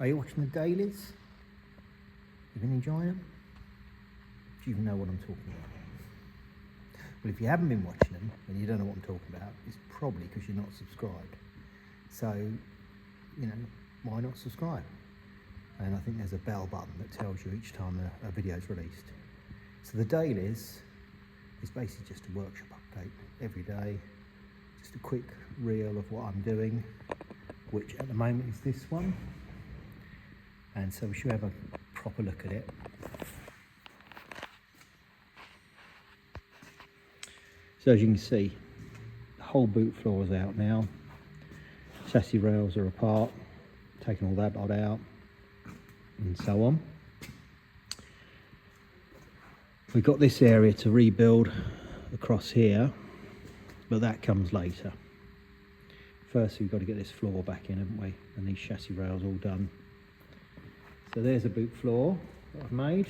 Are you watching the dailies? You've been enjoying them? Do you even know what I'm talking about? Well, if you haven't been watching them and you don't know what I'm talking about, it's probably because you're not subscribed. So, you know, why not subscribe? And I think there's a bell button that tells you each time a video is released. So the dailies is basically just a workshop update every day. Just a quick reel of what I'm doing, which at the moment is this one. And so we should have a proper look at it. So as you can see, the whole boot floor is out now. Chassis rails are apart, taking all that lot out, and so on. We've got this area to rebuild across here, but that comes later. First we've got to get this floor back in, haven't we? And these chassis rails all done. So there's a boot floor that I've made.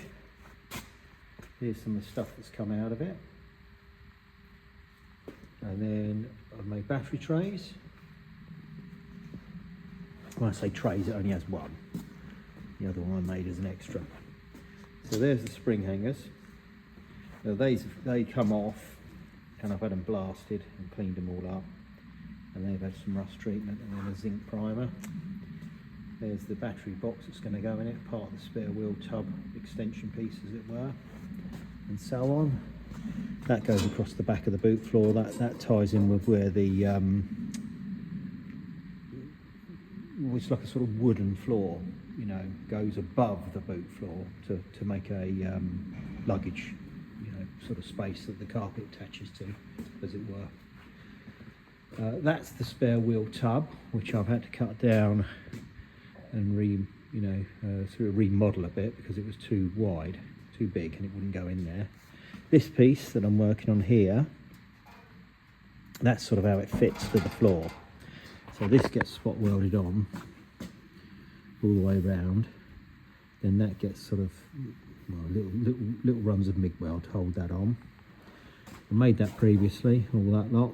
Here's some of the stuff that's come out of it. And then I've made battery trays. When I say trays, it only has one. The other one I made as an extra. So there's the spring hangers. Now they come off, and I've had them blasted and cleaned them all up. And they've had some rust treatment and then a zinc primer. There's the battery box that's going to go in it, part of the spare wheel tub extension piece as it were, and so on. That goes across the back of the boot floor. That ties in with where the it's like a sort of wooden floor, you know, goes above the boot floor to make a luggage, you know, sort of space that the carpet attaches to, as it were. That's the spare wheel tub, which I've had to cut down and remodel a bit because it was too wide, too big, and it wouldn't go in there. This piece that I'm working on here, that's sort of how it fits to the floor. So this gets spot welded on all the way around. Then that gets sort of little runs of MIG weld to hold that on. I made that previously, all that lot.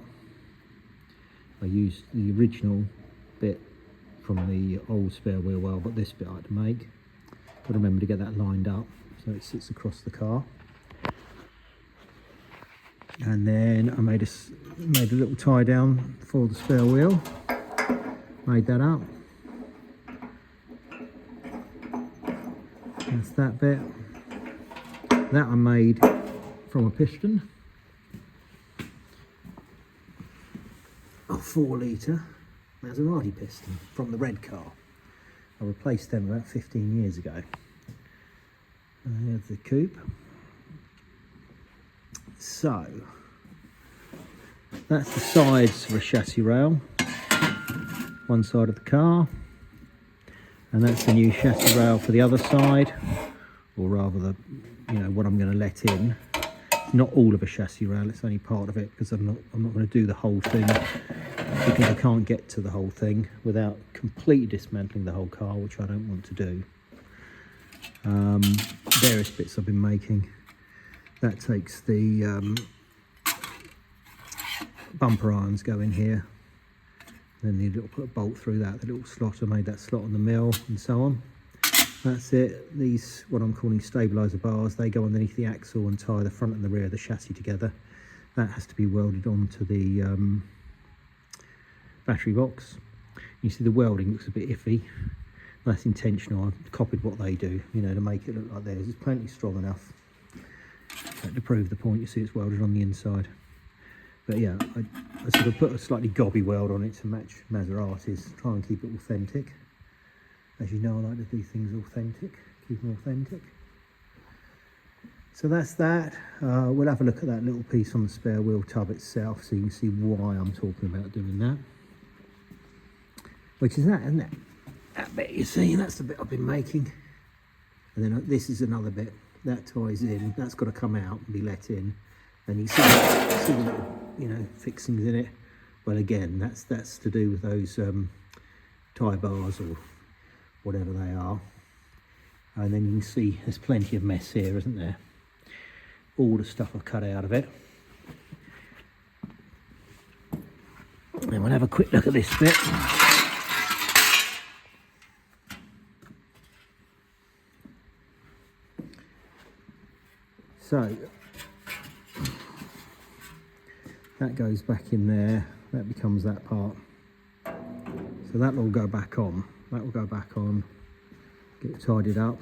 I used the original bit from the old spare wheel well, but this bit I had to make. Got to remember to get that lined up so it sits across the car. And then I made a little tie down for the spare wheel. Made that up. That's that bit. That I made from a piston. A 4 litre Maserati piston from the red car. I replaced them about 15 years ago. And here's the coupe. So that's the sides for a chassis rail, one side of the car, and that's the new chassis rail for the other side, or rather what I'm going to let in. Not all of a chassis rail, it's only part of it, because I'm not going to do the whole thing, because I can't get to the whole thing without completely dismantling the whole car, which I don't want to do. Various bits I've been making. That takes the bumper irons go in here. Then you put a bolt through that, the little slot. I made that slot on the mill and so on. That's it. These, what I'm calling stabiliser bars, they go underneath the axle and tie the front and the rear of the chassis together. That has to be welded onto the battery box. You see the welding looks a bit iffy. That's intentional. I've copied what they do, you know, to make it look like theirs. It's plenty strong enough. To prove the point, you see it's welded on the inside. But yeah, I sort of put a slightly gobby weld on it to match Maseratis, try and keep it authentic. As you know, I like to do things authentic, keep them authentic. So that's that. We'll have a look at that little piece on the spare wheel tub itself so you can see why I'm talking about doing that. Which is that, isn't it? That bit you see, that's the bit I've been making. And then this is another bit. That ties in, that's got to come out and be let in. And you see the little, fixings in it. Well, again, that's to do with those tie bars or whatever they are. And then you can see there's plenty of mess here, isn't there? All the stuff I've cut out of it. And we'll have a quick look at this bit. So that goes back in there, that becomes that part. So that will go back on, that will go back on, get tidied up.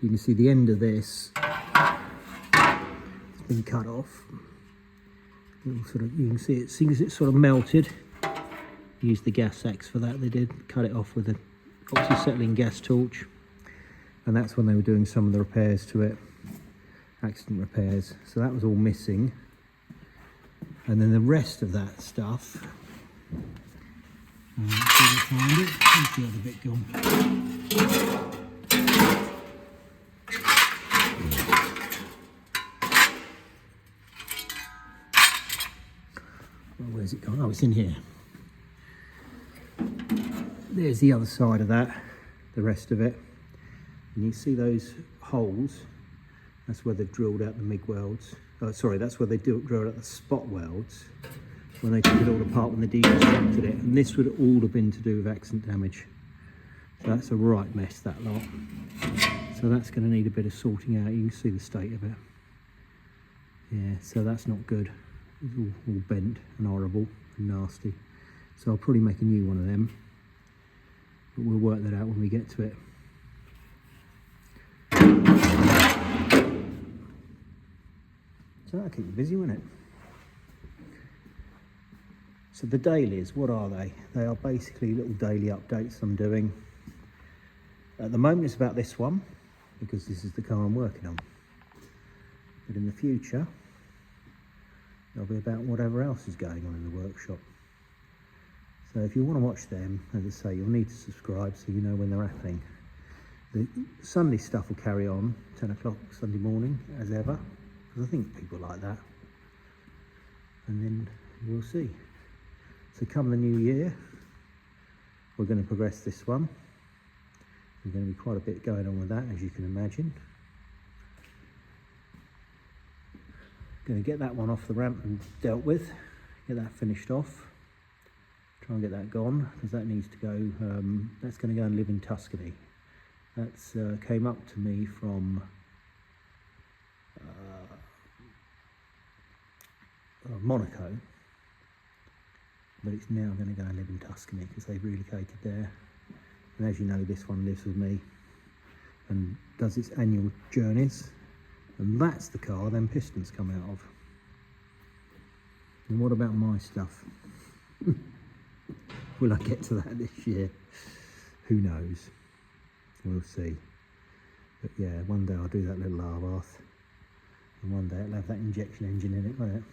You can see the end of this, it's been cut off. Sort of, you can see it, seems it's sort of melted. Used the gas axe for that, they did. Cut it off with an oxyacetylene gas torch. And that's when they were doing some of the repairs to it, accident repairs. So that was all missing. And then the rest of that stuff, find it. Where's the other bit gone? Oh, where's it gone? Oh, it's in here. There's the other side of that, the rest of it. And you see those holes, that's where they've drilled out the MIG welds. Oh, sorry, that's where they drilled out the spot welds when they took it all apart when they deconstructed it. And this would all have been to do with accident damage. So that's a right mess, that lot. So that's going to need a bit of sorting out. You can see the state of it. Yeah, so that's not good. It's all bent and horrible and nasty. So I'll probably make a new one of them. But we'll work that out when we get to it. So that'll keep you busy, won't it? So the dailies, what are they? They are basically little daily updates I'm doing. At the moment it's about this one, because this is the car I'm working on. But in the future, they'll be about whatever else is going on in the workshop. So if you want to watch them, as I say, you'll need to subscribe so you know when they're happening. The Sunday stuff will carry on, 10 o'clock Sunday morning, as ever, because I think people like that. And then we'll see. So come the new year, we're going to progress this one. There's going to be quite a bit going on with that, as you can imagine. Going to get that one off the ramp and dealt with, get that finished off. Try and get that gone, because that needs to go, that's going to go and live in Tuscany. That's came up to me from Monaco, but it's now going to go and live in Tuscany because they've relocated there. And as you know, this one lives with me and does its annual journeys, and that's the car them pistons come out of. And what about my stuff? Will I get to that this year? Who knows? We'll see. But yeah, one day I'll do that little Larbath, and one day it'll have that injection engine in it, won't it?